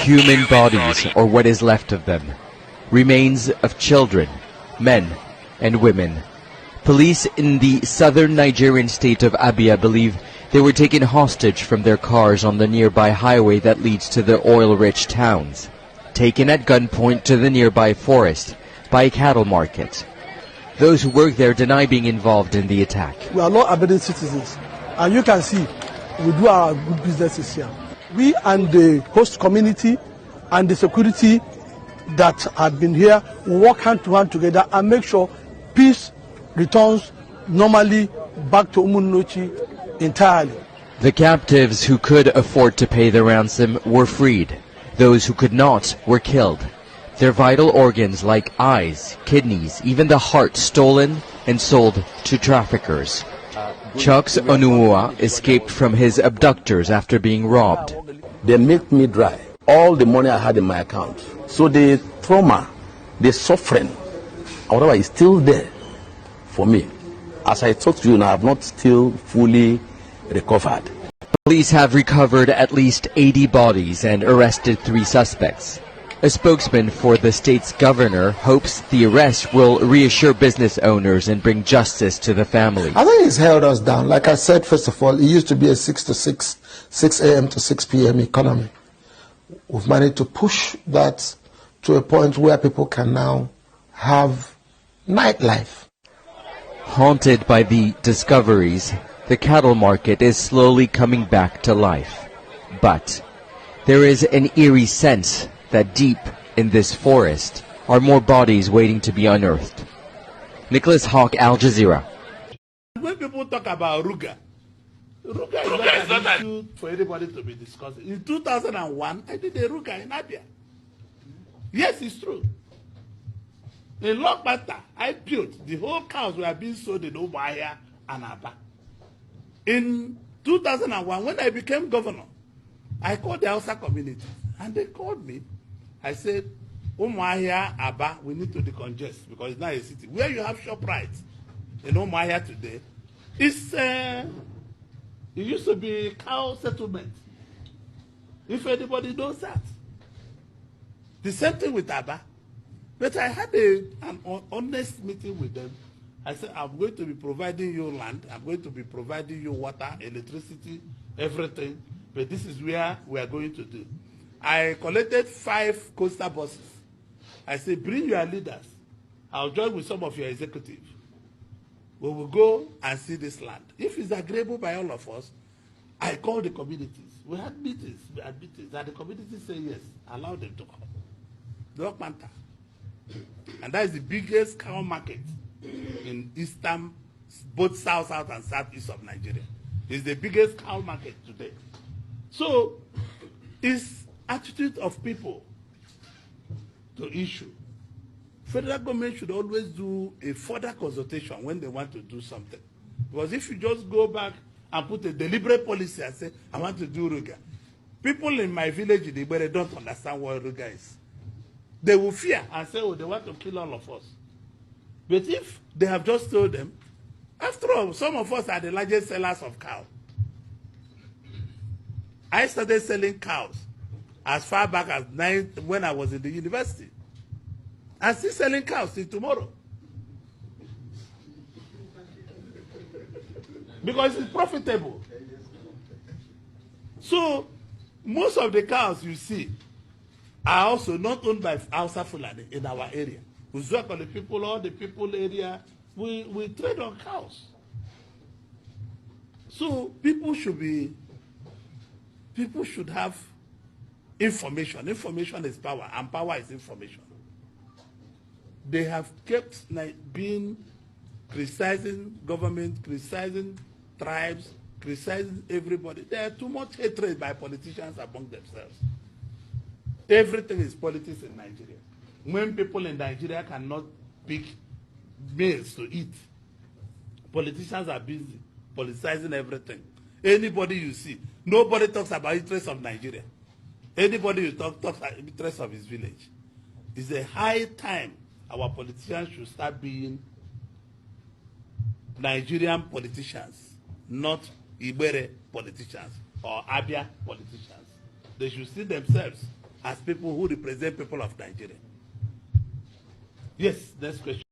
Human bodies, or what is left of them. Remains of children, men, and women. Police in the southern Nigerian state of Abia believe they were taken hostage from their cars on the nearby highway that leads to the oil-rich towns. Taken at gunpoint to the nearby forest by a cattle market. Those who work there deny being involved in the attack. We are not abandoned citizens, and you can see we do our good businesses here. We and the host community and the security that have been here will work hand to hand together and make sure peace returns normally back to Umunnochi entirely. The captives who could afford to pay the ransom were freed. Those who could not were killed. Their vital organs like eyes, kidneys, even the heart stolen and sold to traffickers. Chuks Onua escaped from his abductors after being robbed. They milked me dry, all the money I had in my account. So the trauma, the suffering, whatever is still there for me. As I talk to you now, I have not still fully recovered. Police have recovered at least 80 bodies and arrested 3 suspects. A spokesman for the state's governor hopes the arrest will reassure business owners and bring justice to the family. I think it's held us down. Like I said, first of all, it used to be a 6 a.m. to 6 p.m. economy. We've managed to push that to a point where people can now have nightlife. Haunted by the discoveries, the cattle market is slowly coming back to life. But there is an eerie sense that deep in this forest are more bodies waiting to be unearthed. Nicholas Hawk, Al Jazeera. When people talk about Ruga is not an issue for anybody to be discussing. In 2001, I did a Ruga in Abia. Yes, it's true. In Lokpanta, I built, the whole cows were being sold in Umuahia and Aba. In 2001, when I became governor, I called the Hausa community, and they called me. I said, Umuahia, Aba, we need to decongest because it's not a city. Where you have ShopRite in Umuahia today, it used to be cow settlement. If anybody knows that. The same thing with Aba. But I had an honest meeting with them. I said, I'm going to be providing you land, I'm going to be providing you water, electricity, everything, but this is where we are going to do. I collected 5 coastal buses. I said, bring your leaders. I'll join with some of your executives. We will go and see this land. If it's agreeable by all of us, I call the communities. We had meetings, and the communities say yes, allow them to come. Lokpanta. And that is the biggest cow market in eastern, both south and southeast of Nigeria. It's the biggest cow market today. So, it's attitude of people to issue. Federal government should always do a further consultation when they want to do something. Because if you just go back and put a deliberate policy and say, I want to do Ruga, people in my village in Ibere don't understand what Ruga is. They will fear and say, oh, they want to kill all of us. But if they have just told them, after all, some of us are the largest sellers of cows. I started selling cows as far back as when I was in the university. I'm still selling cows till tomorrow. Because it's profitable. So, most of the cows you see are also not owned by Hausa Fulani in our area. Uzuakoli people, all the people area, we trade on cows. So people should have information. Information is power, and power is information. They have kept being criticizing government, criticizing tribes, criticizing everybody. There are too much hatred by politicians among themselves. Everything is politics in Nigeria. When people in Nigeria cannot pick meals to eat, politicians are busy politicizing everything. Anybody you see, nobody talks about interests of Nigeria. Anybody you talks about interests of his village. It's a high time our politicians should start being Nigerian politicians, not Ibere politicians or Abia politicians. They should see themselves as people who represent people of Nigeria. Yes, next question.